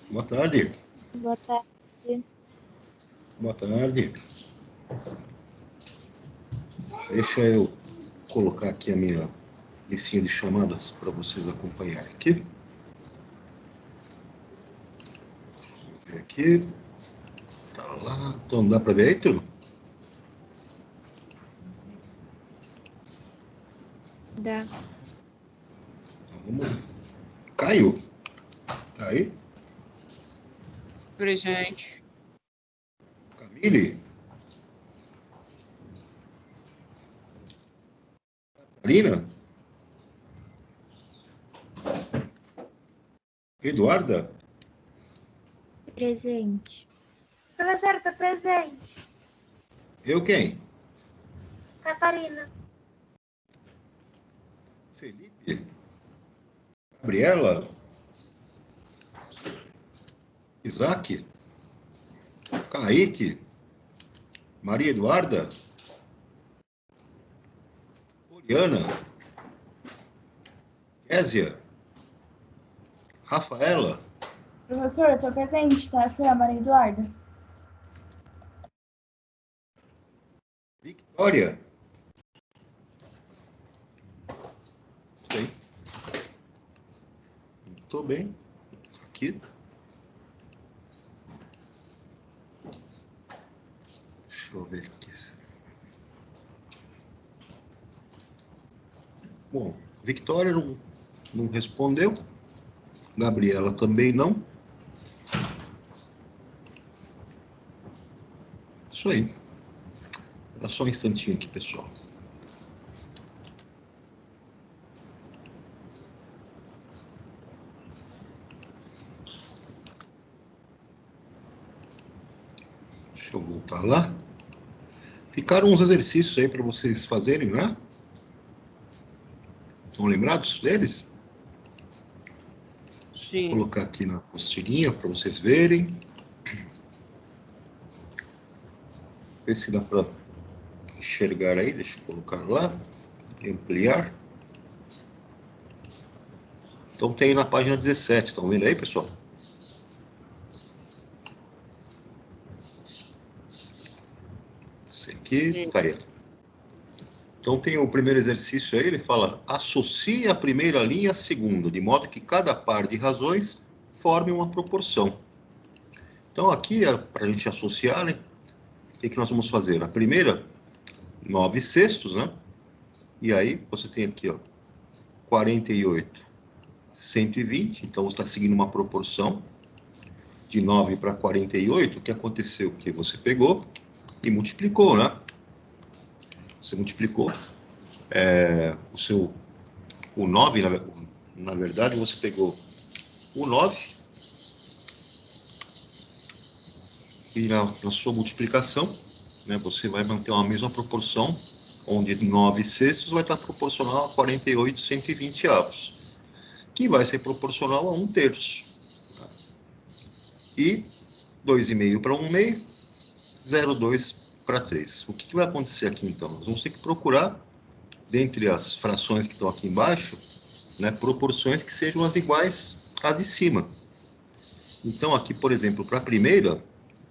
Boa tarde. Boa tarde. Boa tarde. Deixa eu colocar aqui a minha listinha de chamadas para vocês acompanharem aqui. Vou ver aqui. Tá lá. Então, dá para ver aí, turma? Dá. Então, vamos lá. Caio. Tá aí? Presente. Camille. Catarina. Eduarda. Presente. Professor, tô presente. Eu quem? Catarina. Felipe. Gabriela. Isaac. Kaique. Maria Eduarda. Poliana. Késia. Rafaela. Professor, eu tô presente, tá? Essa é a Maria Eduarda. Victória. Sei. Tô bem. Aqui. Deixa eu ver aqui. Bom, Victória não respondeu. Gabriela também não. Isso aí. Dá só um instantinho aqui, pessoal. Deixa eu voltar lá. Ficaram uns exercícios aí para vocês fazerem, né? Estão lembrados deles? Sim. Vou colocar aqui na apostilinha para vocês verem. Ver se dá para enxergar aí. Deixa eu colocar lá. Ampliar. Então tem na página 17. Estão vendo aí, pessoal? Esse aqui tá aí. Então tem o primeiro exercício aí, ele fala: associe a primeira linha à segunda, de modo que cada par de razões forme uma proporção. Então aqui, para a gente associar, né, o que nós vamos fazer? A primeira, 9/6, né? E aí você tem aqui, ó, 48, 120. Então você está seguindo uma proporção de 9 para 48. O que aconteceu? Que você pegou e multiplicou, né? Você multiplicou o 9, na verdade, você pegou o 9 e na sua multiplicação, né, você vai manter uma mesma proporção, onde 9/6 vai estar proporcional a 48 120avos, que vai ser proporcional a 1/3. E 2,5 para 1/2, 0,2 para 3. O que vai acontecer aqui, então? Nós vamos ter que procurar, dentre as frações que estão aqui embaixo, né, proporções que sejam as iguais às de cima. Então, aqui, por exemplo, para a primeira,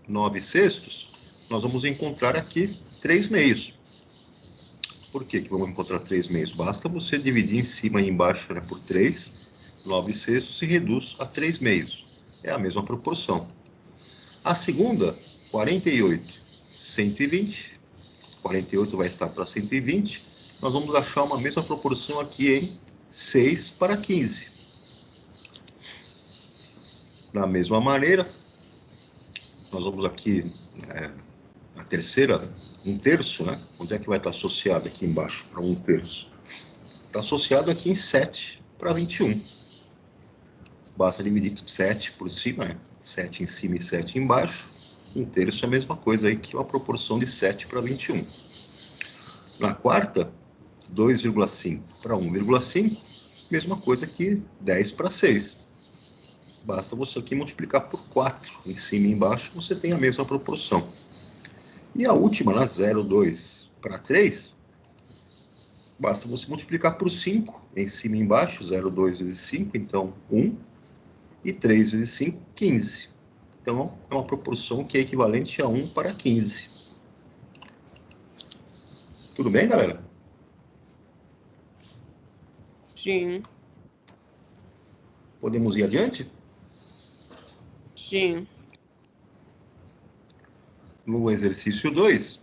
9/6, nós vamos encontrar aqui 3/2. Por que vamos encontrar 3/2? Basta você dividir em cima e embaixo, né, por 3, 9/6 se reduz a 3/2. É a mesma proporção. A segunda, 48, 120. 48 vai estar para 120. Nós vamos achar uma mesma proporção aqui em 6 para 15. Da mesma maneira, nós vamos aqui, a terceira, 1/3, né? Onde é que vai estar associado aqui embaixo para 1/3? Está associado aqui em 7 para 21. Basta dividir 7 por cima, né? 7 em cima e 7 embaixo. 1/3 é a mesma coisa aí que uma proporção de 7 para 21. Na quarta, 2,5 para 1,5, mesma coisa que 10 para 6. Basta você aqui multiplicar por 4. Em cima e embaixo você tem a mesma proporção. E a última, né, 0,2 para 3, basta você multiplicar por 5. Em cima e embaixo, 0,2 vezes 5, então 1. E 3 vezes 5, 15. Então, é uma proporção que é equivalente a 1 para 15. Tudo bem, galera? Sim. Podemos ir adiante? Sim. No exercício 2,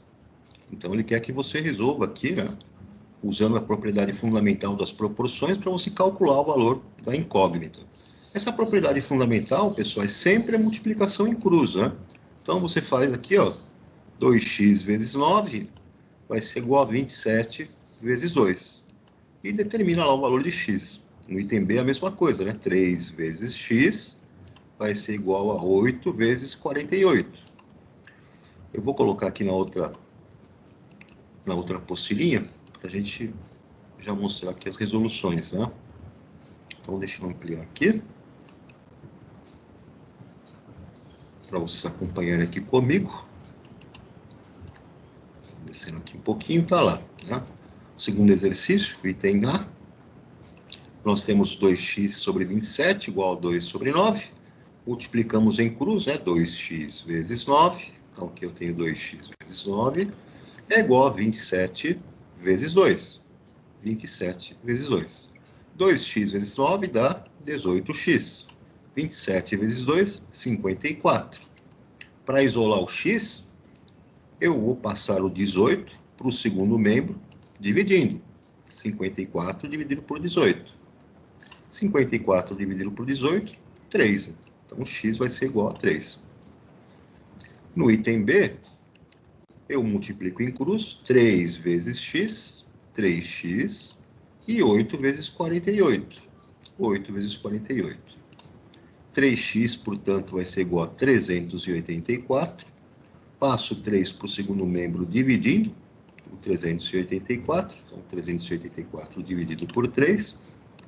então ele quer que você resolva aqui, né, usando a propriedade fundamental das proporções para você calcular o valor da incógnita. Essa propriedade fundamental, pessoal, é sempre a multiplicação em cruz, né? Então você faz aqui, ó, 2x vezes 9 vai ser igual a 27 vezes 2. E determina lá o valor de x. No item B é a mesma coisa, né? 3 vezes x vai ser igual a 8 vezes 48. Eu vou colocar aqui na outra apostilhinha, para a gente já mostrar aqui as resoluções, né? Então, deixa eu ampliar aqui, para vocês acompanharem aqui comigo. Descendo aqui um pouquinho, tá lá, né? Segundo exercício, item A, nós temos 2x sobre 27 igual a 2 sobre 9. Multiplicamos em cruz, né? 2x vezes 9. Então, aqui eu tenho 2x vezes 9 é igual a 27 vezes 2. 27 vezes 2. 2x vezes 9 dá 18x. 27 vezes 2, 54. Para isolar o x, eu vou passar o 18 para o segundo membro, dividindo. 54 dividido por 18. 54 dividido por 18, 3. Então, x vai ser igual a 3. No item B, eu multiplico em cruz 3 vezes x, 3x, e 8 vezes 48. 8 vezes 48. 3x, portanto, vai ser igual a 384. Passo 3 para o segundo membro dividindo o 384. Então, 384 dividido por 3.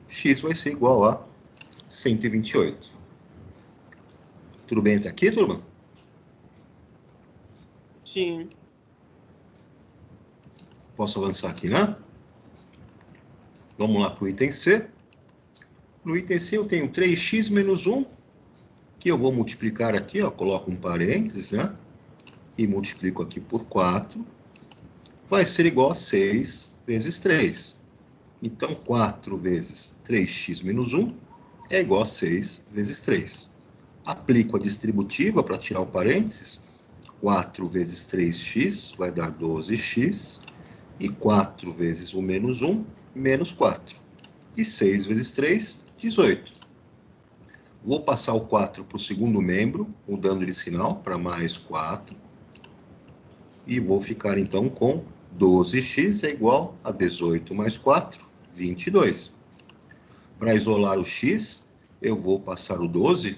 X vai ser igual a 128. Tudo bem até aqui, turma? Sim. Posso avançar aqui, né? Vamos lá para o item C. No item C eu tenho 3x menos 1, que eu vou multiplicar aqui, ó, coloco um parênteses, né? E multiplico aqui por 4. Vai ser igual a 6 vezes 3. Então, 4 vezes 3x menos 1 é igual a 6 vezes 3. Aplico a distributiva para tirar o parênteses. 4 vezes 3x vai dar 12x. E 4 vezes o menos 1, menos 4. E 6 vezes 3, 18. Vou passar o 4 para o segundo membro, mudando de sinal para mais 4. E vou ficar, então, com 12x é igual a 18 mais 4, 22. Para isolar o x, eu vou passar o 12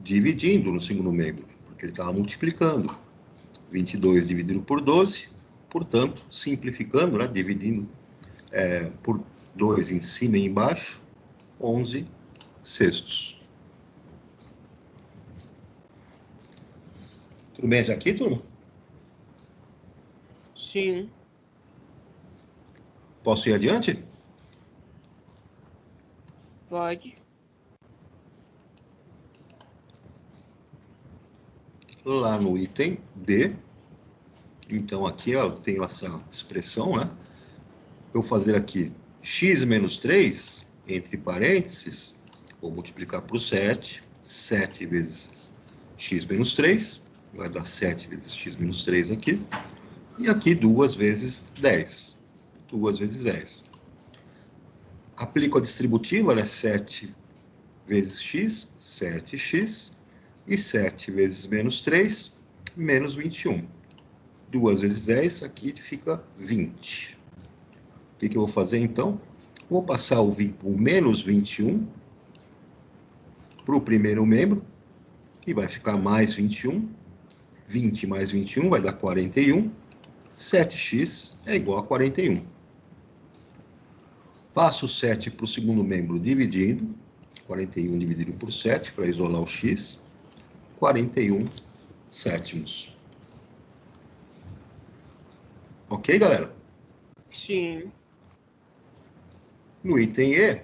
dividindo no segundo membro, porque ele estava multiplicando. 22 dividido por 12, portanto, simplificando, né, dividindo por 2 em cima e embaixo, 11 sextos. Tudo bem até aqui, turma? Sim. Posso ir adiante? Pode. Lá no item D, então aqui ó, eu tenho essa expressão, né? Eu vou fazer aqui x menos 3, entre parênteses, vou multiplicar por 7, 7 vezes x menos 3, vai dar 7 vezes x menos 3 aqui, e aqui 2 vezes 10, 2 vezes 10. Aplico a distributiva, né? 7 vezes x, 7x, e 7 vezes menos 3, menos 21. 2 vezes 10, aqui fica 20. O que eu vou fazer, então? Vou passar o menos 21 para o primeiro membro, que vai ficar mais 21. 20 mais 21 vai dar 41. 7x é igual a 41. Passo o 7 para o segundo membro dividindo. 41 dividido por 7 para isolar o x. 41 sétimos. Ok, galera? Sim. No item E,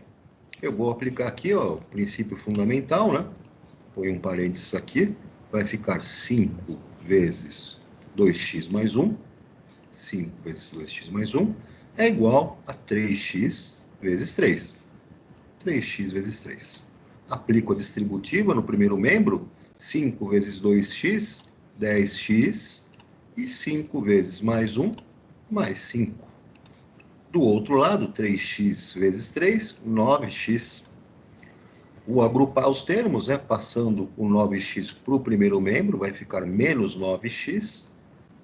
eu vou aplicar aqui, ó, o princípio fundamental, né? Põe um parênteses aqui, vai ficar 5 vezes 2x mais 1, 5 vezes 2x mais 1, é igual a 3x vezes 3. 3x vezes 3. Aplico a distributiva no primeiro membro, 5 vezes 2x, 10x, e 5 vezes mais 1, mais 5. Do outro lado, 3x vezes 3, 9x. Vou agrupar os termos, né? Passando o 9x para o primeiro membro, vai ficar menos 9x.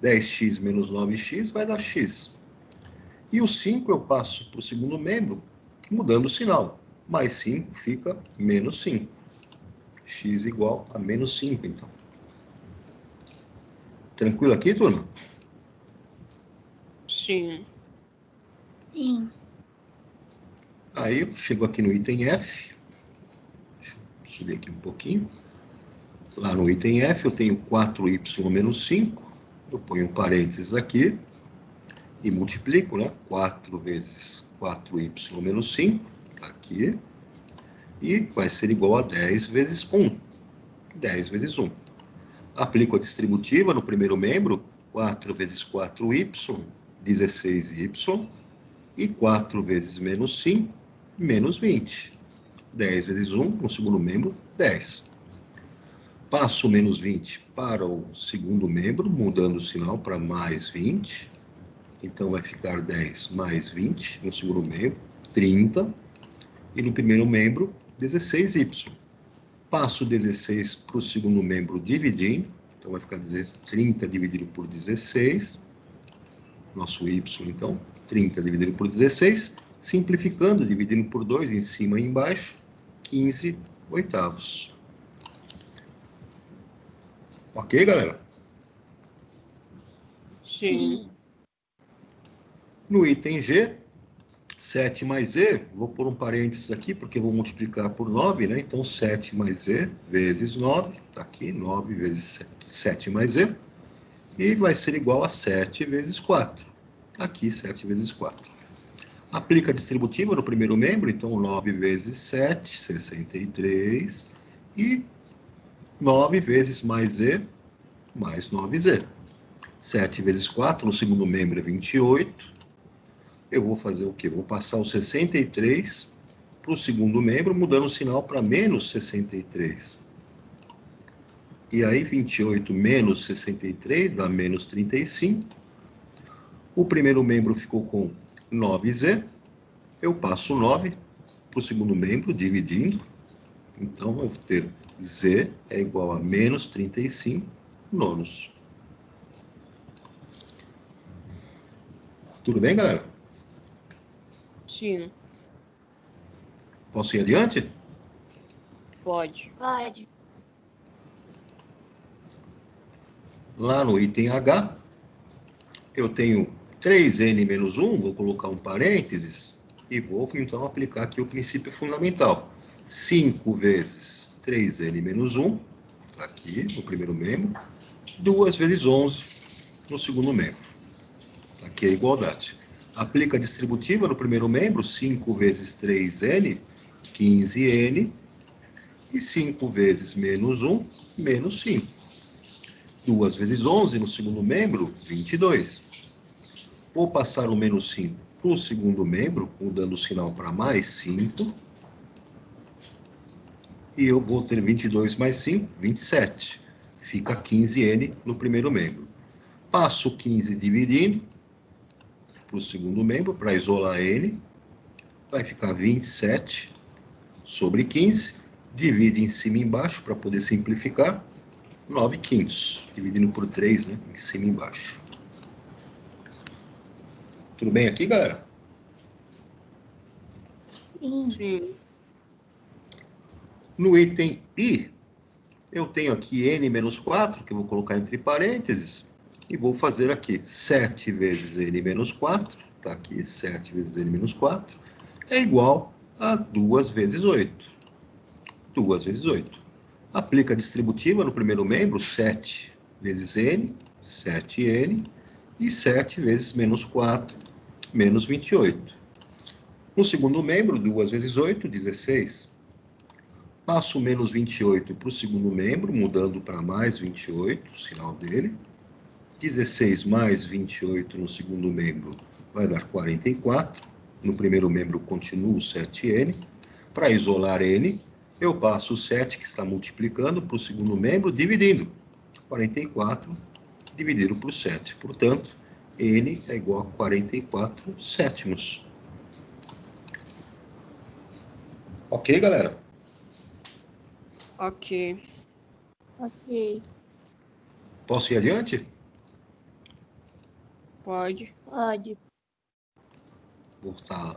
10x menos 9x vai dar x. E o 5 eu passo para o segundo membro, mudando o sinal. Mais 5 fica menos 5. X igual a menos 5, então. Tranquilo aqui, turma? Sim. Sim. Aí eu chego aqui no item F. Deixa eu subir aqui um pouquinho. Lá no item F eu tenho 4y menos 5. Eu ponho um parênteses aqui e multiplico, né? 4 vezes 4y menos 5, aqui. E vai ser igual a 10 vezes 1. 10 vezes 1. Aplico a distributiva no primeiro membro. 4 vezes 4y, 16y. E 4 vezes menos 5, menos 20. 10 vezes 1 no segundo membro, 10. Passo o menos 20 para o segundo membro, mudando o sinal para mais 20. Então, vai ficar 10 mais 20 no segundo membro, 30. E no primeiro membro, 16y. Passo 16 para o segundo membro dividindo. Então, vai ficar 30 dividido por 16. Nosso y, então, 30 dividido por 16. Simplificando, dividindo por 2 em cima e embaixo, 15 oitavos. Ok, galera? Sim. No item G, 7 mais e, vou pôr um parênteses aqui, porque eu vou multiplicar por 9, né? Então, 7 mais e vezes 9, tá aqui, 9 vezes 7 mais e, e vai ser igual a 7 vezes 4. Aqui, 7 vezes 4. Aplica a distributiva no primeiro membro, então 9 vezes 7, 63, e 9 vezes mais e, mais 9z. 7 vezes 4 no segundo membro é 28. Eu vou fazer o quê? Vou passar o 63 para o segundo membro, mudando o sinal para menos 63. E aí, 28 menos 63 dá menos 35. O primeiro membro ficou com 9z. Eu passo 9 para o segundo membro, dividindo. Então, eu vou ter z é igual a menos 35 nonos. Tudo bem, galera? Sim. Posso ir adiante? Pode. Pode. Lá no item H, eu tenho 3n menos 1, vou colocar um parênteses, e vou, então, aplicar aqui o princípio fundamental. 5 vezes 3n menos 1, aqui no primeiro membro, 2 vezes 11 no segundo membro. Aqui é a igualdade. Aplica a distributiva no primeiro membro, 5 vezes 3n, 15n, e 5 vezes menos 1, menos 5. 2 vezes 11 no segundo membro, 22. Vou passar o menos 5 para o segundo membro, mudando o sinal para mais 5. E eu vou ter 22 mais 5, 27. Fica 15n no primeiro membro. Passo 15 dividindo para o segundo membro, para isolar n. Vai ficar 27 sobre 15. Divide em cima e embaixo para poder simplificar. 9 quintos, dividindo por 3, né? Em cima e embaixo. Tudo bem aqui, galera? Sim. Sim. No item I, eu tenho aqui n menos 4, que eu vou colocar entre parênteses, e vou fazer aqui 7 vezes n menos 4, tá aqui, 7 vezes n menos 4, é igual a 2 vezes 8. 2 vezes 8. Aplica a distributiva no primeiro membro, 7 vezes n, 7n, e 7 vezes menos 4, menos 28. No segundo membro, 2 vezes 8, 16. Passo menos 28 para o segundo membro, mudando para mais 28, o sinal dele. 16 mais 28 no segundo membro vai dar 44. No primeiro membro continua o 7n. Para isolar n, eu passo o 7 que está multiplicando para o segundo membro, dividindo. 44 dividido por 7. Portanto, n é igual a 44 sétimos. Ok, galera? Ok. Ok. Posso ir adiante? Pode. Pode.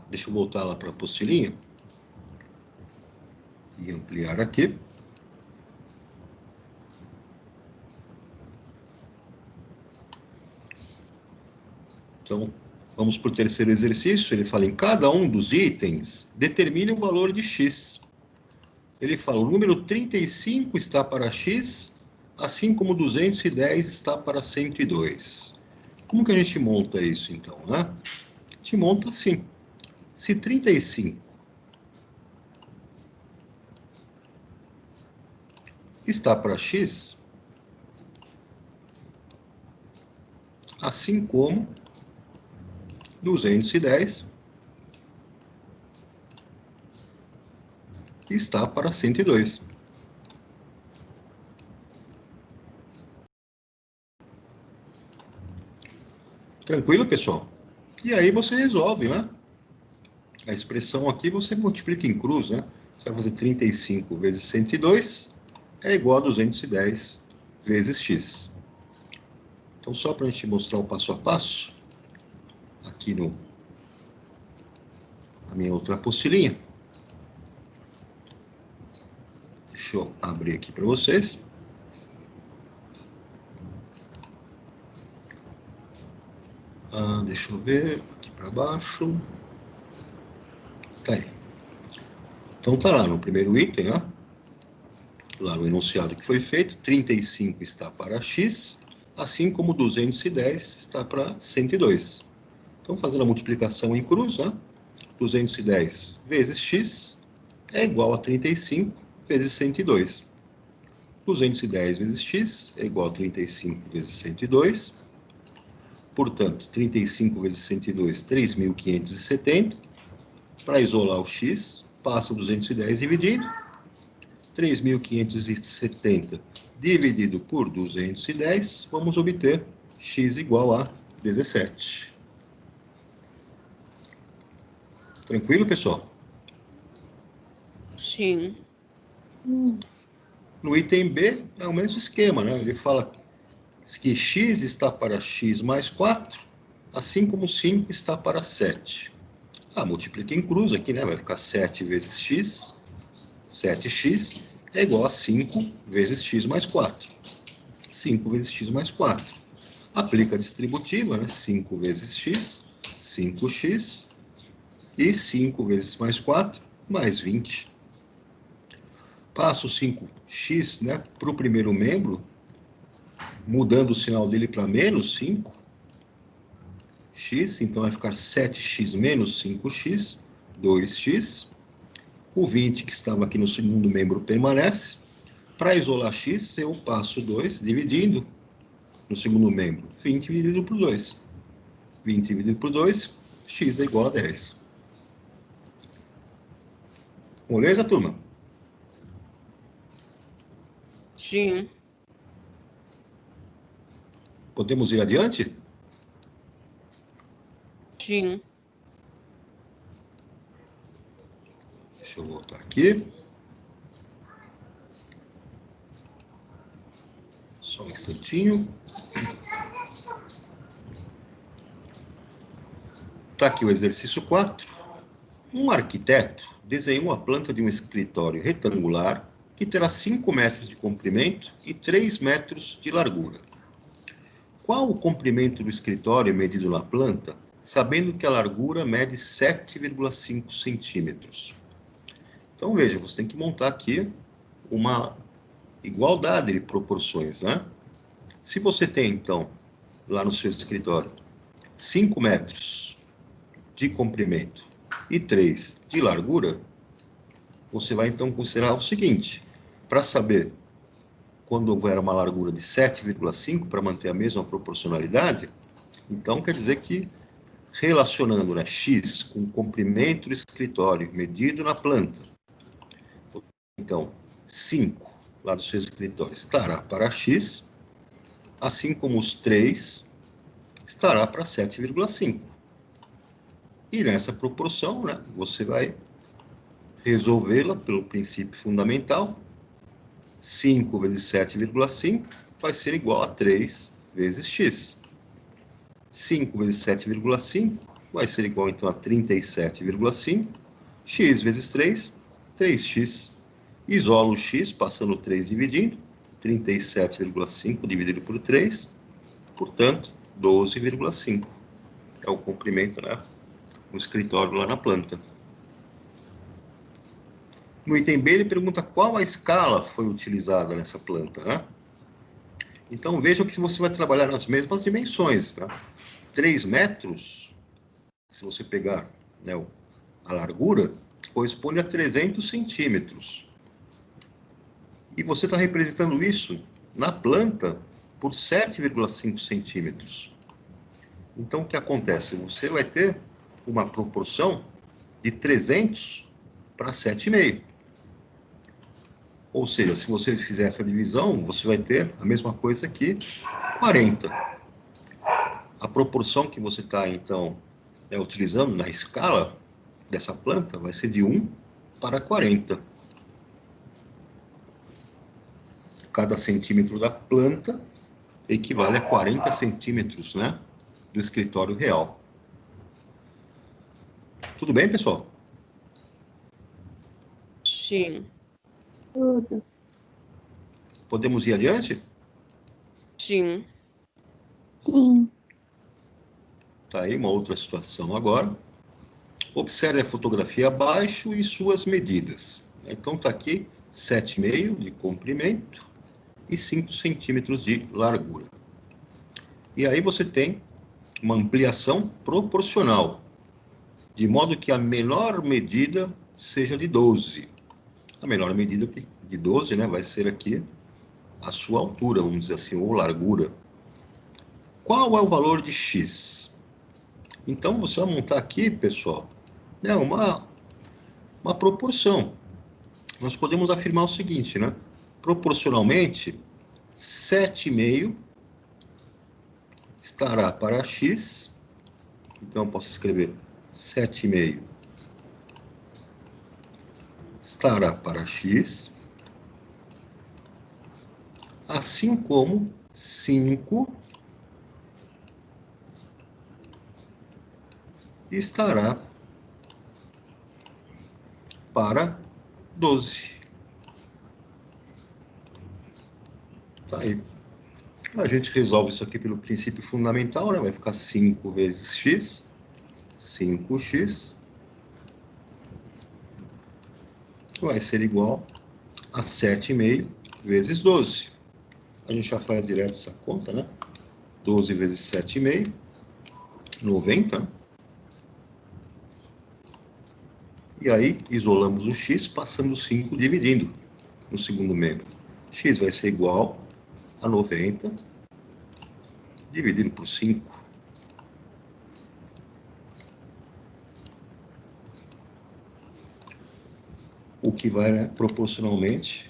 Deixa eu voltar lá para a apostilinha. E ampliar aqui. Então, vamos para o terceiro exercício. Ele fala, em cada um dos itens, determine o valor de x. Ele fala, o número 35 está para x, assim como 210 está para 102. Como que a gente monta isso, então, né? A gente monta assim. Se 35 está para x, assim como 210 está para 102. Tranquilo, pessoal? E aí você resolve, né? A expressão aqui você multiplica em cruz, né? Você vai fazer 35 vezes 102 é igual a 210 vezes x. Então, só para a gente mostrar o passo a passo, aqui na minha outra apostilinha. Deixa eu abrir aqui para vocês. Deixa eu ver, aqui para baixo. Tá aí. Então tá lá no primeiro item, né? Lá no enunciado que foi feito, 35 está para x, assim como 210 está para 102. Então, fazendo a multiplicação em cruz, né? 210 vezes x é igual a 35 vezes 102. 210 vezes x é igual a 35 vezes 102. Portanto, 35 vezes 102, 3.570. Para isolar o x, passa o 210 dividido. 3.570 dividido por 210, vamos obter x igual a 17. Tranquilo, pessoal? Sim. No item B, é o mesmo esquema, né? Ele fala que x está para x mais 4, assim como 5 está para 7. Multiplica em cruz aqui, né? Vai ficar 7 vezes x, 7x é igual a 5 vezes x mais 4. 5 vezes x mais 4. Aplica a distributiva, né? 5 vezes x, 5x, e 5 vezes mais 4, mais 20. Passo 5x, né, para o primeiro membro, mudando o sinal dele para menos 5x, então vai ficar 7x menos 5x, 2x. O 20 que estava aqui no segundo membro permanece. Para isolar x, eu passo 2, dividindo no segundo membro. 20 dividido por 2. 20 dividido por 2, x é igual a 10. Beleza, turma? Sim. Podemos ir adiante? Sim. Deixa eu voltar aqui. Só um instantinho. Está aqui o exercício 4. Um arquiteto desenhou a planta de um escritório retangular que terá 5 metros de comprimento e 3 metros de largura. Qual o comprimento do escritório medido na planta, sabendo que a largura mede 7,5 centímetros? Então, veja, você tem que montar aqui uma igualdade de proporções, né? Se você tem, então, lá no seu escritório, 5 metros de comprimento e 3 de largura, você vai então considerar o seguinte: para saber quando houver uma largura de 7,5 para manter a mesma proporcionalidade, então quer dizer que relacionando, né, x com o comprimento do escritório medido na planta, então 5 lá do seu escritório estará para x, assim como os 3 estará para 7,5. E nessa proporção, né, você vai resolvê-la pelo princípio fundamental. 5 vezes 7,5 vai ser igual a 3 vezes x. 5 vezes 7,5 vai ser igual, então, a 37,5. X vezes 3, 3x. Isolo o x, passando 3 dividindo. 37,5 dividido por 3. Portanto, 12,5. É o comprimento, né, no escritório lá na planta. No item B, ele pergunta qual a escala foi utilizada nessa planta, né? Então, vejam que você vai trabalhar nas mesmas dimensões, né? 3 metros, se você pegar, né, a largura, corresponde a 300 centímetros. E você está representando isso na planta por 7,5 centímetros. Então, o que acontece? Você vai ter uma proporção de 300 para 7,5. Ou seja, se você fizer essa divisão, você vai ter a mesma coisa que 40. A proporção que você está, então, utilizando na escala dessa planta vai ser de 1 para 40. Cada centímetro da planta equivale a 40 centímetros, né, do escritório real. Tudo bem, pessoal? Sim. Tudo. Podemos ir adiante? Sim. Sim. Tá aí uma outra situação agora. Observe a fotografia abaixo e suas medidas. Então está aqui 7,5 de comprimento e 5 centímetros de largura. E aí você tem uma ampliação proporcional, de modo que a menor medida seja de 12. A menor medida de 12, né, vai ser aqui a sua altura, vamos dizer assim, ou largura. Qual é o valor de x? Então, você vai montar aqui, pessoal, né, uma proporção. Nós podemos afirmar o seguinte, né? Proporcionalmente, 7,5 estará para x. Então, eu posso escrever 7,5 estará para x, assim como 5 estará para 12. Tá aí. A gente resolve isso aqui pelo princípio fundamental, né? Vai ficar 5 vezes x, 5x, vai ser igual a 7,5 vezes 12. A gente já faz direto essa conta, né? 12 vezes 7,5, 90. E aí, isolamos o x, passando 5 dividindo no segundo membro. X vai ser igual a 90 dividido por 5. O que vai, né, proporcionalmente,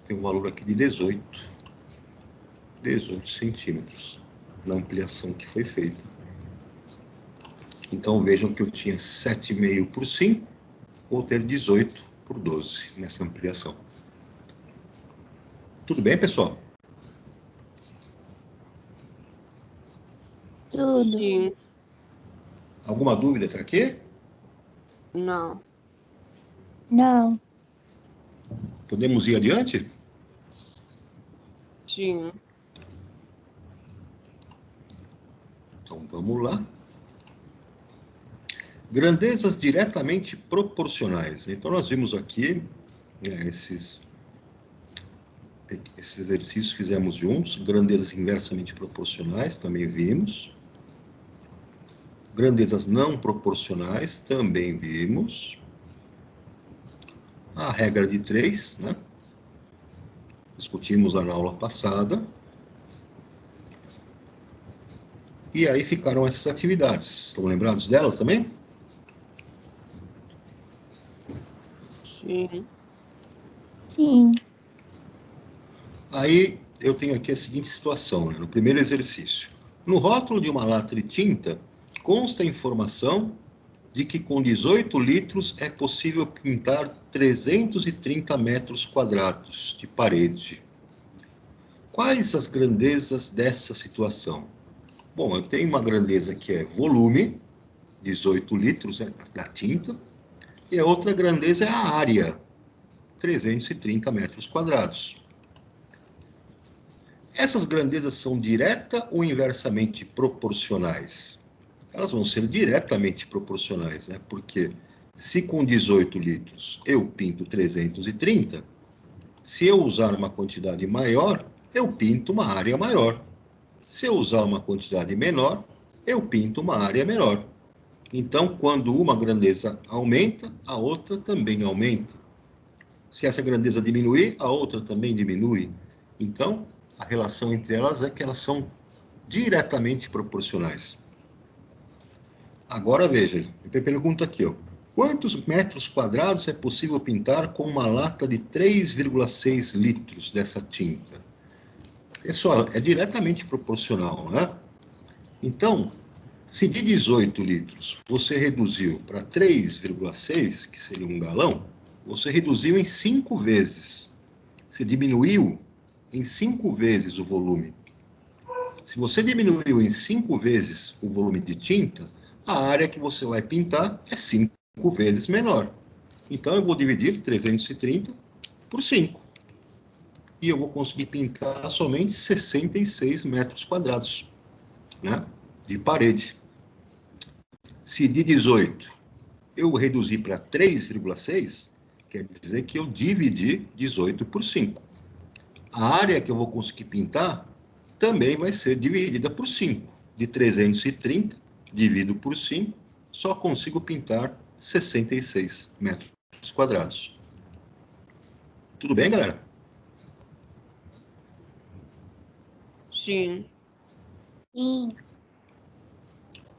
tem um valor aqui de 18 centímetros na ampliação que foi feita. Então, vejam que eu tinha 7,5 por 5, vou ter 18 por 12 nessa ampliação. Tudo bem, pessoal? Tudo. Sim. Alguma dúvida até aqui? Não. Não. Podemos ir adiante? Sim. Então, vamos lá. Grandezas diretamente proporcionais. Então, nós vimos aqui, né, esses exercícios fizemos juntos. Grandezas inversamente proporcionais, também vimos. grandezas não proporcionais, também vimos. A regra de 3, né? Discutimos na aula passada. E aí ficaram essas atividades. Estão lembrados delas também? Sim. Sim. Aí eu tenho aqui a seguinte situação, né? No primeiro exercício. No rótulo de uma lata de tinta, consta a informação de que com 18 litros é possível pintar 330 metros quadrados de parede. Quais as grandezas dessa situação? Bom, eu tenho uma grandeza que é volume, 18 litros da tinta, e a outra grandeza é a área, 330 metros quadrados. Essas grandezas são direta ou inversamente proporcionais? Elas vão ser diretamente proporcionais, né? Porque se com 18 litros eu pinto 330, se eu usar uma quantidade maior, eu pinto uma área maior. Se eu usar uma quantidade menor, eu pinto uma área menor. Então, quando uma grandeza aumenta, a outra também aumenta. Se essa grandeza diminuir, a outra também diminui. Então, a relação entre elas é que elas são diretamente proporcionais. Agora, veja, eu pergunto aqui, ó, quantos metros quadrados é possível pintar com uma lata de 3,6 litros dessa tinta? É diretamente proporcional, né? Então, se de 18 litros você reduziu para 3,6, que seria um galão, você reduziu em 5 vezes. Você diminuiu em 5 vezes o volume. Se você diminuiu em 5 vezes o volume de tinta, a área que você vai pintar é 5 vezes menor. Então, eu vou dividir 330 por 5. E eu vou conseguir pintar somente 66 metros quadrados, né, de parede. Se de 18 eu reduzi para 3,6, quer dizer que eu dividi 18 por 5. A área que eu vou conseguir pintar também vai ser dividida por 5. De 330, divido por 5, só consigo pintar 66 metros quadrados. Tudo bem, galera? Sim. Sim.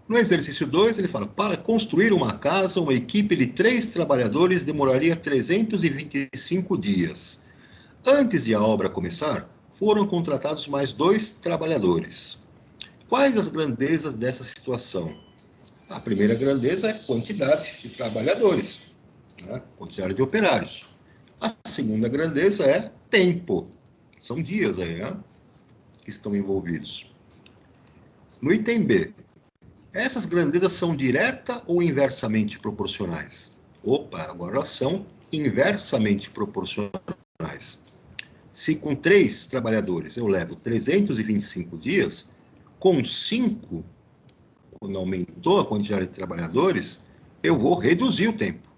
No exercício 2, ele fala, para construir uma casa, uma equipe de 3 trabalhadores demoraria 325 dias. Antes de a obra começar, foram contratados mais 2 trabalhadores. Quais as grandezas dessa situação? A primeira grandeza é a quantidade de trabalhadores, né? Quantidade de operários. A segunda grandeza é tempo. São dias aí, né, que estão envolvidos. No item B, essas grandezas são direta ou inversamente proporcionais? Opa, agora elas são inversamente proporcionais. Se com 3 trabalhadores eu levo 325 dias, com 5, quando aumentou a quantidade de trabalhadores, eu vou reduzir o tempo.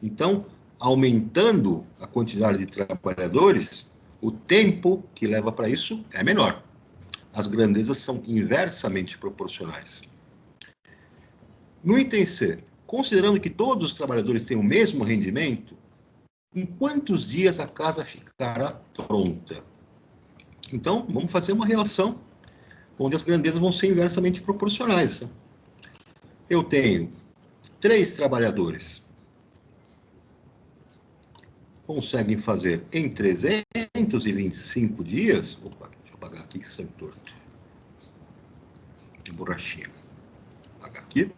Então, aumentando a quantidade de trabalhadores, o tempo que leva para isso é menor. As grandezas são inversamente proporcionais. No item C, considerando que todos os trabalhadores têm o mesmo rendimento, em quantos dias a casa ficará pronta? Então, vamos fazer uma relação onde as grandezas vão ser inversamente proporcionais. Eu tenho 3 trabalhadores. Conseguem fazer em 325 dias... Opa, deixa eu apagar aqui que saiu torto. De borrachinha. Apagar aqui.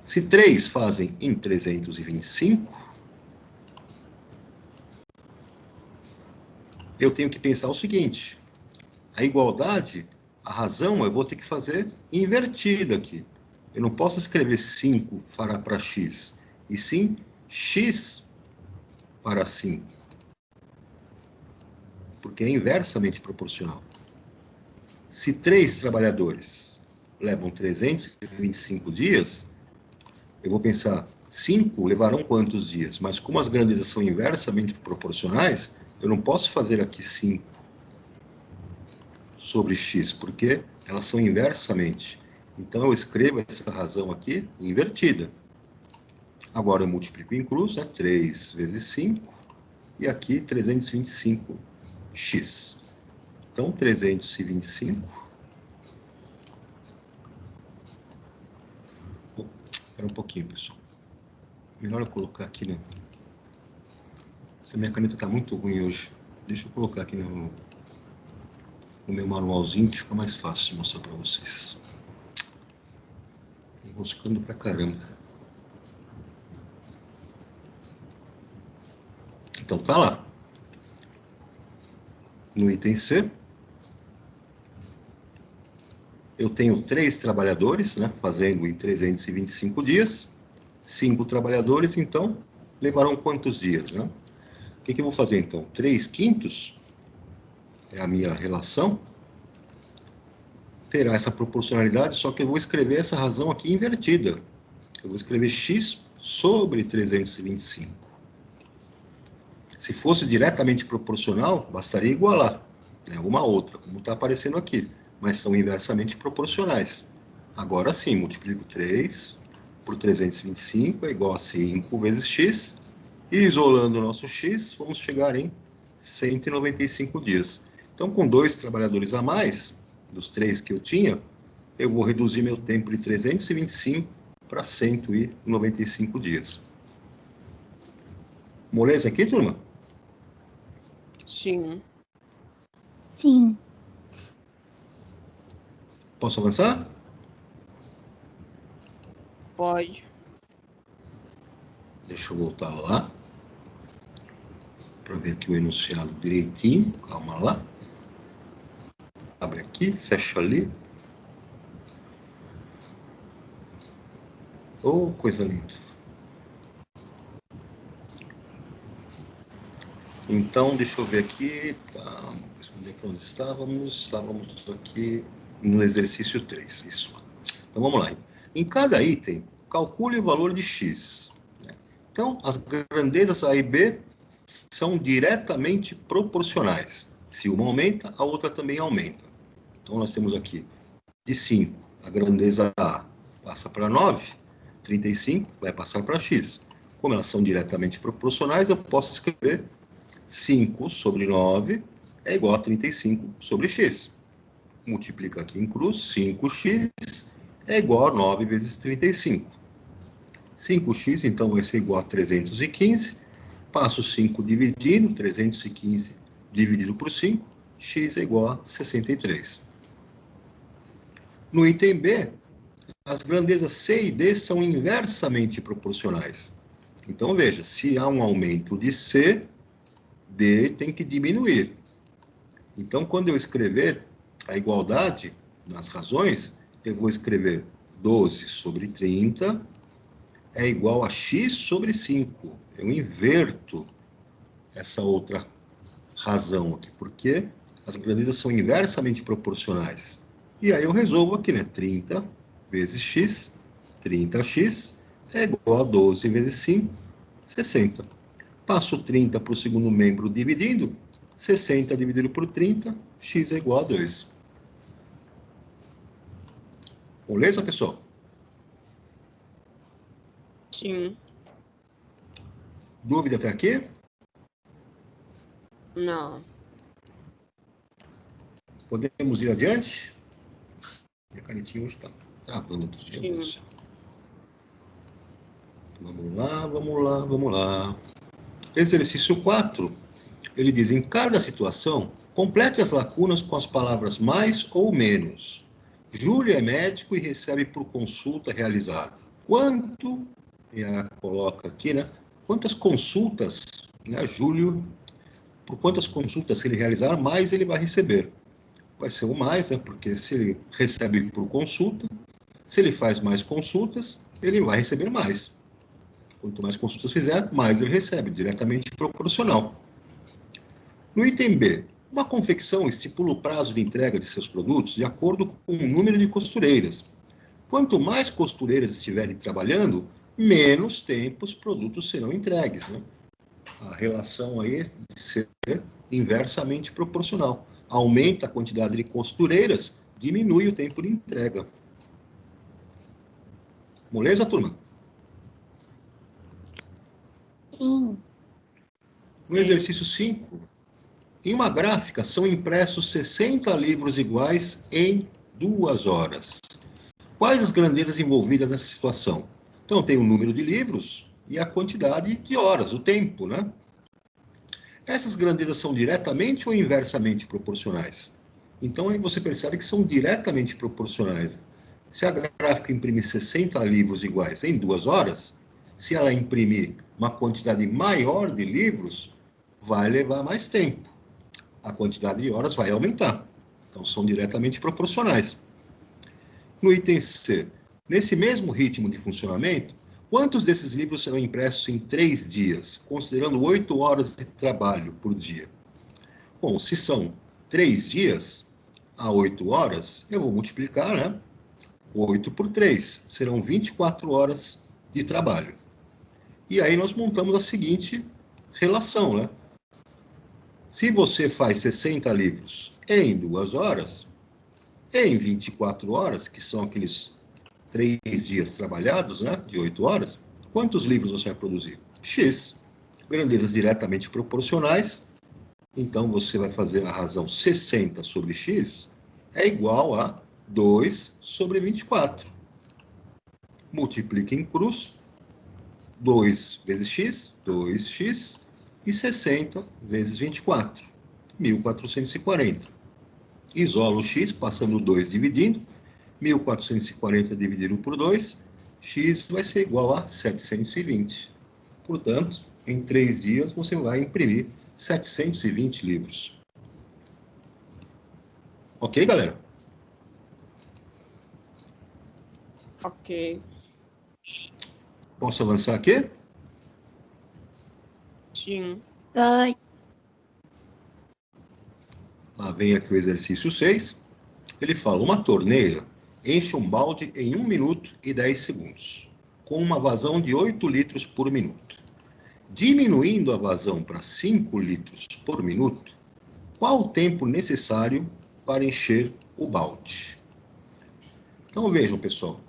Se 3 fazem em 325, eu tenho que pensar o seguinte, a igualdade, a razão, eu vou ter que fazer invertida aqui. Eu não posso escrever 5 para x, e sim x para 5, porque é inversamente proporcional. Se 3 trabalhadores levam 325 dias, eu vou pensar, 5 levarão quantos dias? Mas como as grandezas são inversamente proporcionais, eu não posso fazer aqui 5 sobre x, porque elas são inversamente. Então, eu escrevo essa razão aqui invertida. Agora, eu multiplico em cruz, 3 vezes 5, e aqui 325x. Então, 325... Espera um pouquinho, pessoal. Melhor eu colocar aqui, né? Essa minha caneta está muito ruim hoje. Deixa eu colocar aqui no meu manualzinho, que fica mais fácil de mostrar para vocês. Enroscando pra caramba. Então tá lá. No item C, eu tenho 3 trabalhadores, né, fazendo em 325 dias. 5 trabalhadores, então, levarão quantos dias, né? O que eu vou fazer, então? 3/5 é a minha relação. Terá essa proporcionalidade, só que eu vou escrever essa razão aqui invertida. Eu vou escrever x sobre 325. Se fosse diretamente proporcional, bastaria igualar, né, uma a outra, como está aparecendo aqui. Mas são inversamente proporcionais. Agora sim, multiplico 3 por 325 é igual a 5 vezes x. E isolando o nosso x, vamos chegar em 195 dias. Então, com 2 trabalhadores a mais, dos 3 que eu tinha, eu vou reduzir meu tempo de 325 para 195 dias. Moleza aqui, turma? Sim. Sim. Posso avançar? Pode. Deixa eu voltar lá. Para ver aqui o enunciado direitinho. Calma lá. Abre aqui, fecha ali. Oh, coisa linda. Então, deixa eu ver aqui. Tá, onde é que nós estávamos? Estávamos aqui no exercício 3. Isso lá. Então, vamos lá. Em cada item, calcule o valor de x. Então, as grandezas A e B são diretamente proporcionais. Se uma aumenta, a outra também aumenta. Então, nós temos aqui de 5, a grandeza A passa para 9, 35 vai passar para x. Como elas são diretamente proporcionais, eu posso escrever 5 sobre 9 é igual a 35 sobre x. Multiplica aqui em cruz, 5x é igual a 9 vezes 35. 5x, então, vai ser igual a 315. Passo 5 dividindo, 315 dividido por 5, x é igual a 63. No item B, as grandezas C e D são inversamente proporcionais. Então, veja, se há um aumento de C, D tem que diminuir. Então, quando eu escrever a igualdade nas razões, eu vou escrever 12 sobre 30 é igual a x sobre 5. Eu inverto essa outra razão aqui, porque as grandezas são inversamente proporcionais. E aí eu resolvo aqui, né? 30 vezes x, 30x, é igual a 12 vezes 5, 60. Passo 30 para o segundo membro dividindo, 60 dividido por 30, x é igual a 2. Beleza, pessoal? Sim. Dúvida até aqui? Não. Podemos ir adiante? Minha canetinha hoje está travando aqui. Sim. Meu Deus do céu. Vamos lá, vamos lá, vamos lá. Exercício 4. Ele diz, em cada situação, complete as lacunas com as palavras mais ou menos. Júlio é médico e recebe por consulta realizada. Quanto, e ela coloca aqui, né? Quantas consultas, né, Júlio, por quantas consultas ele realizar, mais ele vai receber. Vai ser o mais, né? Porque se ele recebe por consulta, se ele faz mais consultas, ele vai receber mais. Quanto mais consultas fizer, mais ele recebe, diretamente proporcional. No item B, uma confecção estipula o prazo de entrega de seus produtos de acordo com o número de costureiras. Quanto mais costureiras estiverem trabalhando, menos tempo os produtos serão entregues, né? A relação aí é de ser inversamente proporcional. Aumenta a quantidade de costureiras, diminui o tempo de entrega. Moleza, turma? Sim. No exercício 5, em uma gráfica são impressos 60 livros iguais em 2 horas. Quais as grandezas envolvidas nessa situação? Então, tem o número de livros e a quantidade de horas, o tempo, né? Essas grandezas são diretamente ou inversamente proporcionais? Então, aí você percebe que são diretamente proporcionais. Se a gráfica imprimir 60 livros iguais em 2 horas, se ela imprimir uma quantidade maior de livros, vai levar mais tempo. A quantidade de horas vai aumentar. Então, são diretamente proporcionais. No item C, nesse mesmo ritmo de funcionamento, quantos desses livros serão impressos em 3 dias, considerando 8 horas de trabalho por dia? Bom, se são 3 dias a 8 horas, eu vou multiplicar, né? 8 por 3, serão 24 horas de trabalho. E aí nós montamos a seguinte relação, né? Se você faz 60 livros em 2 horas, em 24 horas, que são aqueles 3 dias trabalhados, né, de 8 horas, quantos livros você vai produzir? X. Grandezas diretamente proporcionais. Então, você vai fazer a razão 60 sobre x é igual a 2 sobre 24. Multiplica em cruz. 2 vezes x, 2x, e 60 vezes 24, 1440. Isola o x, passando 2 dividindo, 1440 dividido por 2, x vai ser igual a 720. Portanto, em 3 dias você vai imprimir 720 livros. Ok, galera? Ok. Posso avançar aqui? Sim. Vai. Lá vem aqui o exercício 6. Ele fala, uma torneira enche um balde em 1 minuto e 10 segundos, com uma vazão de 8 litros por minuto. Diminuindo a vazão para 5 litros por minuto, qual o tempo necessário para encher o balde? Então vejam, pessoal,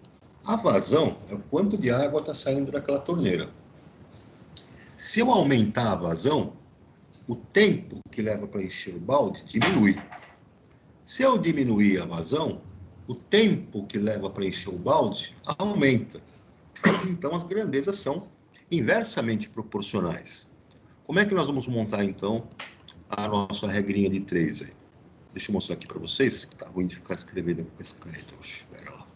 a vazão é o quanto de água está saindo daquela torneira. Se eu aumentar a vazão, o tempo que leva para encher o balde diminui. Se eu diminuir a vazão, o tempo que leva para encher o balde aumenta. Então, as grandezas são inversamente proporcionais. Como é que nós vamos montar, então, a nossa regrinha de 3 aí? Deixa eu mostrar aqui para vocês, que tá ruim de ficar escrevendo com essa caneta. Espera lá.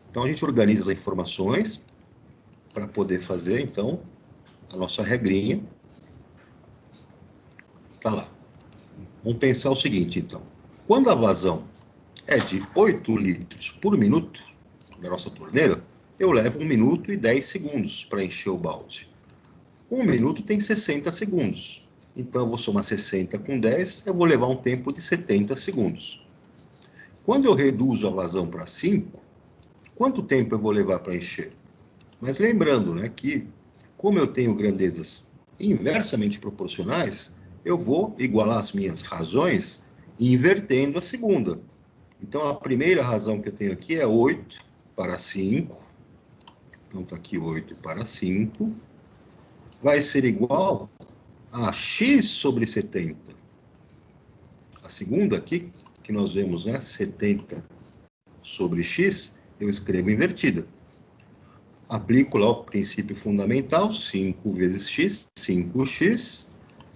Então, a gente organiza as informações para poder fazer, então, a nossa regrinha. Tá lá. Vamos pensar o seguinte, então. Quando a vazão é de 8 litros por minuto da nossa torneira, eu levo 1 minuto e 10 segundos para encher o balde. 1 minuto tem 60 segundos. Então, eu vou somar 60 com 10, eu vou levar um tempo de 70 segundos. Quando eu reduzo a vazão para 5, quanto tempo eu vou levar para encher? Mas lembrando, né, que como eu tenho grandezas inversamente proporcionais, eu vou igualar as minhas razões invertendo a segunda. Então, a primeira razão que eu tenho aqui é 8 para 5. Então, está aqui 8 para 5. Vai ser igual a x sobre 70. A segunda aqui, que nós vemos, né, 70 sobre x, eu escrevo invertida. Aplico lá o princípio fundamental, 5 vezes x, 5x,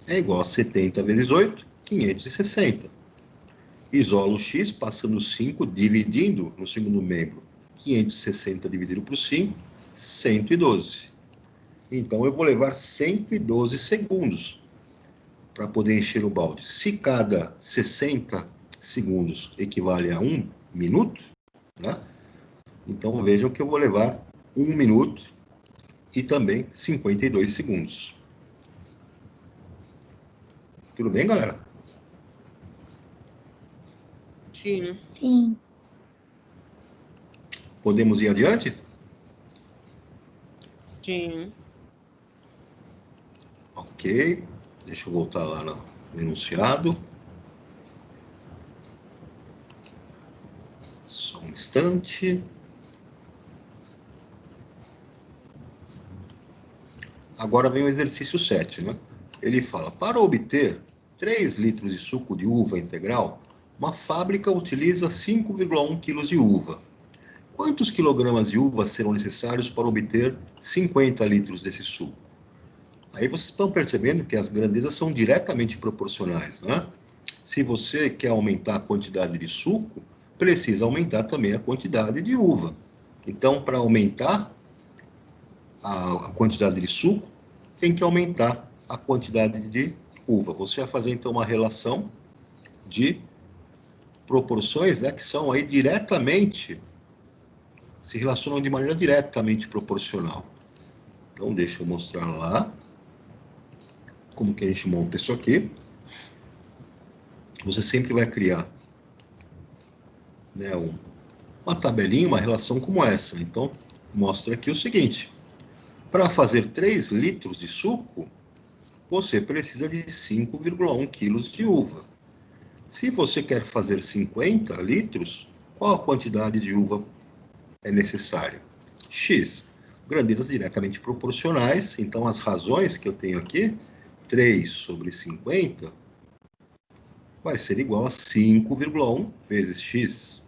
é igual a 70 vezes 8, 560. Isolo o x, passando 5, dividindo no segundo membro. 560 dividido por 5, 112. Então, eu vou levar 112 segundos para poder encher o balde. Se cada 60 segundos equivale a 1 minuto, né? Então, vejam que eu vou levar 1 minuto e também 52 segundos. Tudo bem, galera? Sim. Sim. Podemos ir adiante? Sim. Ok. Deixa eu voltar lá no enunciado. Só um instante. instante. Agora vem o exercício 7, né? Ele fala, para obter 3 litros de suco de uva integral, uma fábrica utiliza 5,1 quilos de uva. Quantos quilogramas de uva serão necessários para obter 50 litros desse suco? Aí vocês estão percebendo que as grandezas são diretamente proporcionais, né? Se você quer aumentar a quantidade de suco, precisa aumentar também a quantidade de uva. Então, para aumentar a quantidade de suco, tem que aumentar a quantidade de uva. Você vai fazer, então, uma relação de proporções, né, que são aí diretamente, se relacionam de maneira diretamente proporcional. Então, deixa eu mostrar lá como que a gente monta isso aqui. Você sempre vai criar, né, uma tabelinha, uma relação como essa. Então, mostra aqui o seguinte. Para fazer 3 litros de suco, você precisa de 5,1 quilos de uva. Se você quer fazer 50 litros, qual a quantidade de uva é necessária? X. Grandezas diretamente proporcionais, então as razões que eu tenho aqui, 3 sobre 50, vai ser igual a 5,1 vezes x.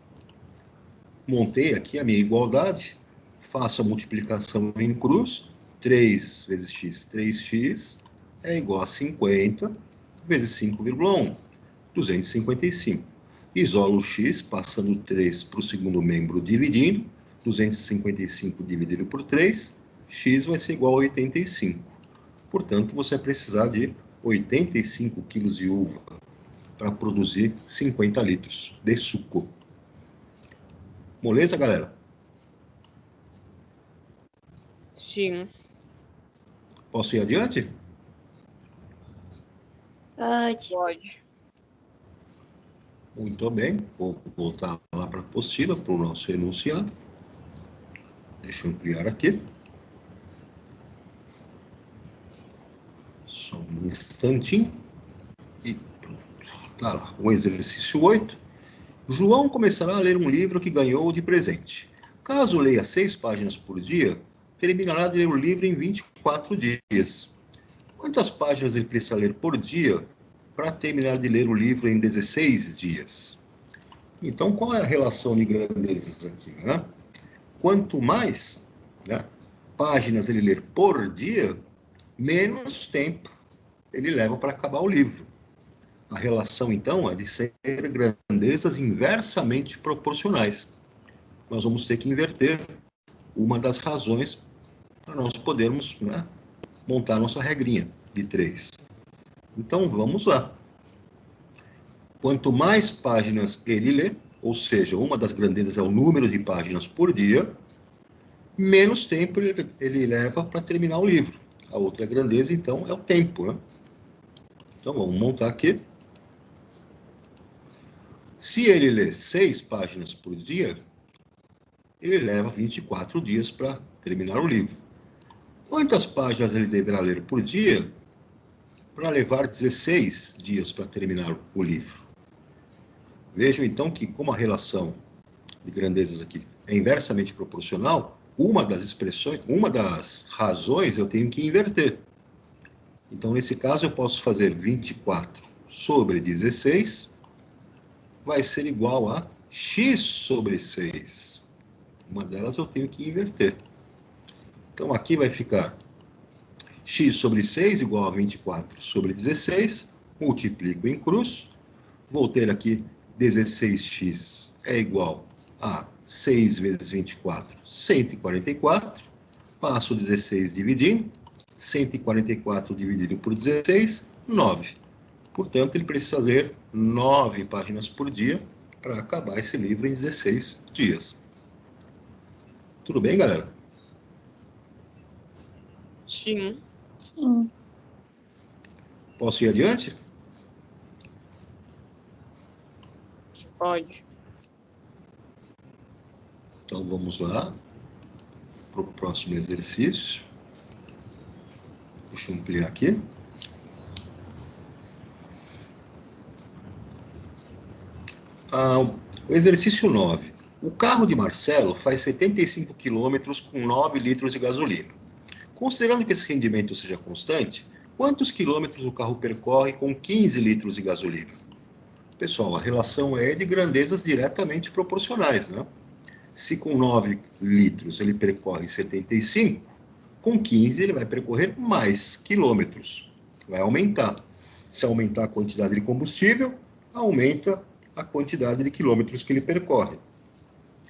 Montei aqui a minha igualdade, faço a multiplicação em cruz, 3 vezes x, 3x, é igual a 50 vezes 5,1, 255. Isolo o x, passando 3 para o segundo membro, dividindo, 255 dividido por 3, x vai ser igual a 85. Portanto, você vai precisar de 85 quilos de uva para produzir 50 litros de suco. Moleza, galera? Sim. Posso ir adiante? Pode. Pode. Muito bem. Vou voltar lá para a apostila, para o nosso enunciado. Deixa eu ampliar aqui. Só um instantinho. E pronto. Tá lá. O exercício 8. João começará a ler um livro que ganhou de presente. Caso leia 6 páginas por dia, terminará de ler o livro em 24 dias. Quantas páginas ele precisa ler por dia para terminar de ler o livro em 16 dias? Então, qual é a relação de grandezas aqui, né? Quanto mais, né, páginas ele ler por dia, menos tempo ele leva para acabar o livro. A relação, então, é de ser grandezas inversamente proporcionais. Nós vamos ter que inverter uma das razões para nós podermos, né, montar nossa regrinha de 3. Então, vamos lá. Quanto mais páginas ele lê, ou seja, uma das grandezas é o número de páginas por dia, menos tempo ele leva para terminar o livro. A outra grandeza, então, é o tempo, né? Então, vamos montar aqui. Se ele lê 6 páginas por dia, ele leva 24 dias para terminar o livro. Quantas páginas ele deverá ler por dia para levar 16 dias para terminar o livro? Vejam, então, que como a relação de grandezas aqui é inversamente proporcional, uma das expressões, uma das razões eu tenho que inverter. Então, nesse caso, eu posso fazer 24 sobre 16, vai ser igual a x sobre 6. Uma delas eu tenho que inverter. Então, aqui vai ficar x sobre 6 igual a 24 sobre 16, multiplico em cruz, vou ter aqui 16x é igual a 6 vezes 24, 144, passo 16 dividindo, 144 dividido por 16, 9. Portanto, ele precisa ler 9 páginas por dia para acabar esse livro em 16 dias. Tudo bem, galera? Sim. Sim. Posso ir adiante? Pode. Então, vamos lá para o próximo exercício. Deixa eu ampliar aqui. O exercício 9. O carro de Marcelo faz 75 quilômetros com 9 litros de gasolina. Considerando que esse rendimento seja constante, quantos quilômetros o carro percorre com 15 litros de gasolina? Pessoal, a relação é de grandezas diretamente proporcionais, né? Se com 9 litros ele percorre 75, com 15 ele vai percorrer mais quilômetros, vai aumentar. Se aumentar a quantidade de combustível, aumenta a quantidade de quilômetros que ele percorre.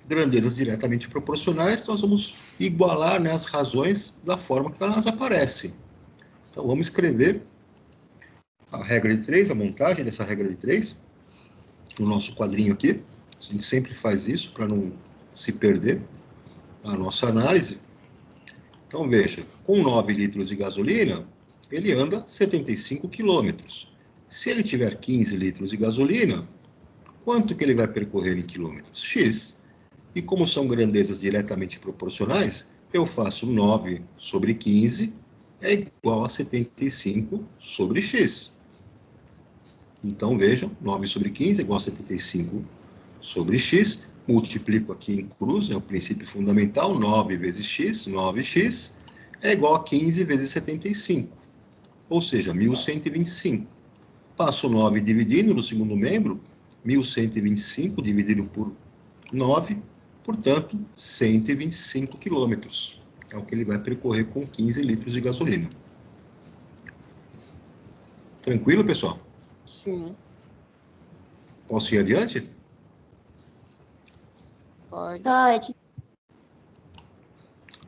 Grandezas diretamente proporcionais, nós vamos igualar, né, as razões da forma que elas aparecem. Então, vamos escrever a regra de 3, a montagem dessa regra de 3, no nosso quadrinho aqui. A gente sempre faz isso para não se perder na nossa análise. Então, veja, com 9 litros de gasolina, ele anda 75 quilômetros. Se ele tiver 15 litros de gasolina, quanto que ele vai percorrer em quilômetros? X. E como são grandezas diretamente proporcionais, eu faço 9 sobre 15 é igual a 75 sobre x. Então, vejam, 9 sobre 15 é igual a 75 sobre x. Multiplico aqui em cruz, é o princípio fundamental, 9 vezes x, 9x, é igual a 15 vezes 75, ou seja, 1.125. Passo 9 dividindo no segundo membro, 1.125 dividido por 9, portanto, 125 quilômetros. É o que ele vai percorrer com 15 litros de gasolina. Tranquilo, pessoal? Sim. Posso ir adiante? Pode. Pode.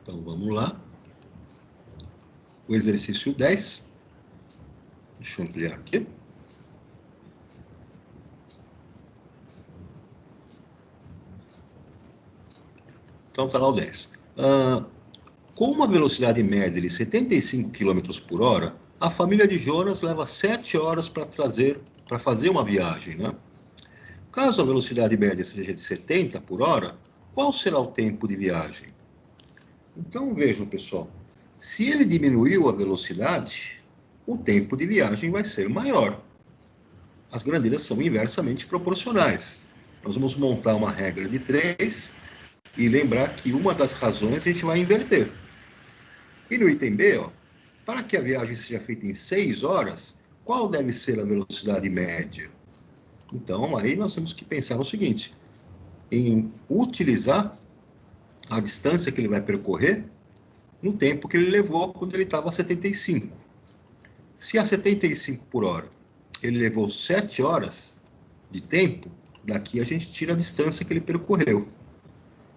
Então, vamos lá. O exercício 10. Deixa eu ampliar aqui. Então, está lá o 10. Com uma velocidade média de 75 km por hora, a família de Jonas leva 7 horas para fazer uma viagem, né? Caso a velocidade média seja de 70 por hora, qual será o tempo de viagem? Então, vejam, pessoal, se ele diminuiu a velocidade, o tempo de viagem vai ser maior. As grandezas são inversamente proporcionais. Nós vamos montar uma regra de 3 e lembrar que uma das razões a gente vai inverter. E no item B, ó, para que a viagem seja feita em 6 horas, qual deve ser a velocidade média? Então, aí nós temos que pensar no seguinte, em utilizar a distância que ele vai percorrer no tempo que ele levou quando ele estava a 75. Se a 75 por hora ele levou 7 horas de tempo, daqui a gente tira a distância que ele percorreu.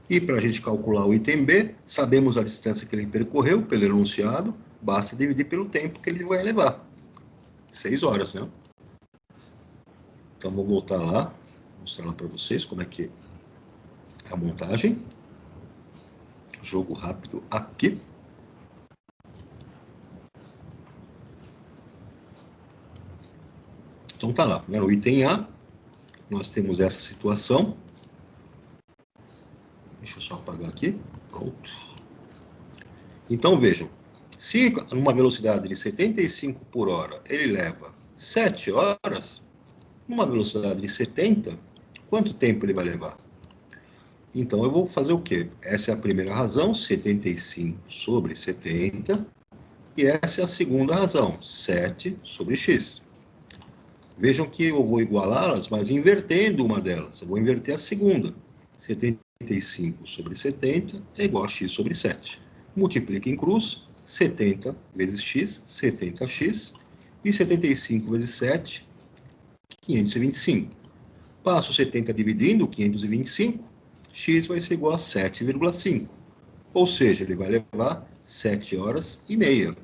E para a gente calcular o item B, sabemos a distância que ele percorreu pelo enunciado, basta dividir pelo tempo que ele vai levar. 6 horas, né? Então, vou voltar lá, mostrar lá para vocês como é que é a montagem. Jogo rápido aqui. Então, tá lá, né? No item A, nós temos essa situação. Deixa eu só apagar aqui. Pronto. Então, vejam. Se numa velocidade de 75 por hora ele leva 7 horas, numa velocidade de 70, quanto tempo ele vai levar? Então, eu vou fazer o quê? Essa é a primeira razão, 75 sobre 70. E essa é a segunda razão, 7 sobre x. Vejam que eu vou igualá-las, mas invertendo uma delas. Eu vou inverter a segunda. 75 sobre 70 é igual a x sobre 7. Multiplica em cruz, 70 vezes x, 70x. E 75 vezes 7, 525. Passo 70 dividindo 525, x vai ser igual a 7,5. Ou seja, ele vai levar 7 horas e meia,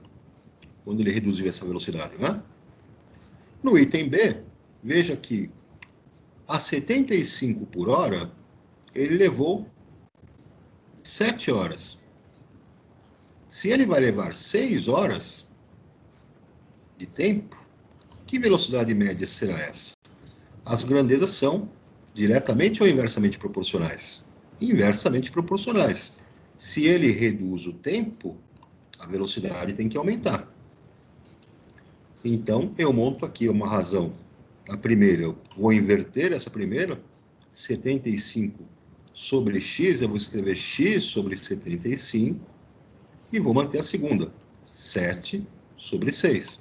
quando ele reduziu essa velocidade, né? No item B, veja que a 75 por hora, ele levou 7 horas. Se ele vai levar 6 horas de tempo, que velocidade média será essa? As grandezas são diretamente ou inversamente proporcionais? Inversamente proporcionais. Se ele reduz o tempo, a velocidade tem que aumentar. Então, eu monto aqui uma razão. A primeira, eu vou inverter essa primeira, 75 sobre x, eu vou escrever x sobre 75 e vou manter a segunda, 7 sobre 6.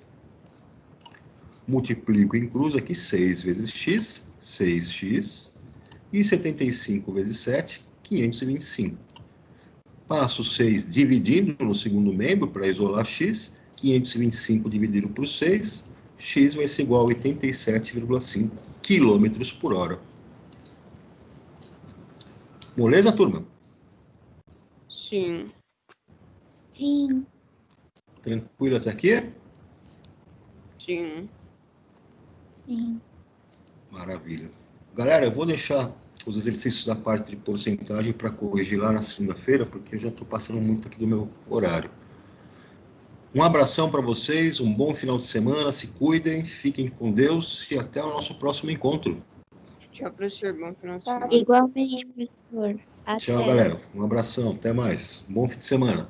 Multiplico em cruz aqui 6 vezes x, 6x, e 75 vezes 7, 525. Passo 6 dividindo no segundo membro para isolar x, 525 dividido por 6, x vai ser igual a 87,5 km por hora. Moleza, turma? Sim. Sim. Tranquilo até aqui? Sim. Sim. Maravilha. Galera, eu vou deixar os exercícios da parte de porcentagem para corrigir lá na segunda-feira, porque eu já estou passando muito aqui do meu horário. Um abração para vocês, um bom final de semana, se cuidem, fiquem com Deus e até o nosso próximo encontro. Tchau, professor. Bom final de Tchau. semana. Igualmente, professor. Tchau, Até. galera. Um abração, até mais. Bom fim de semana.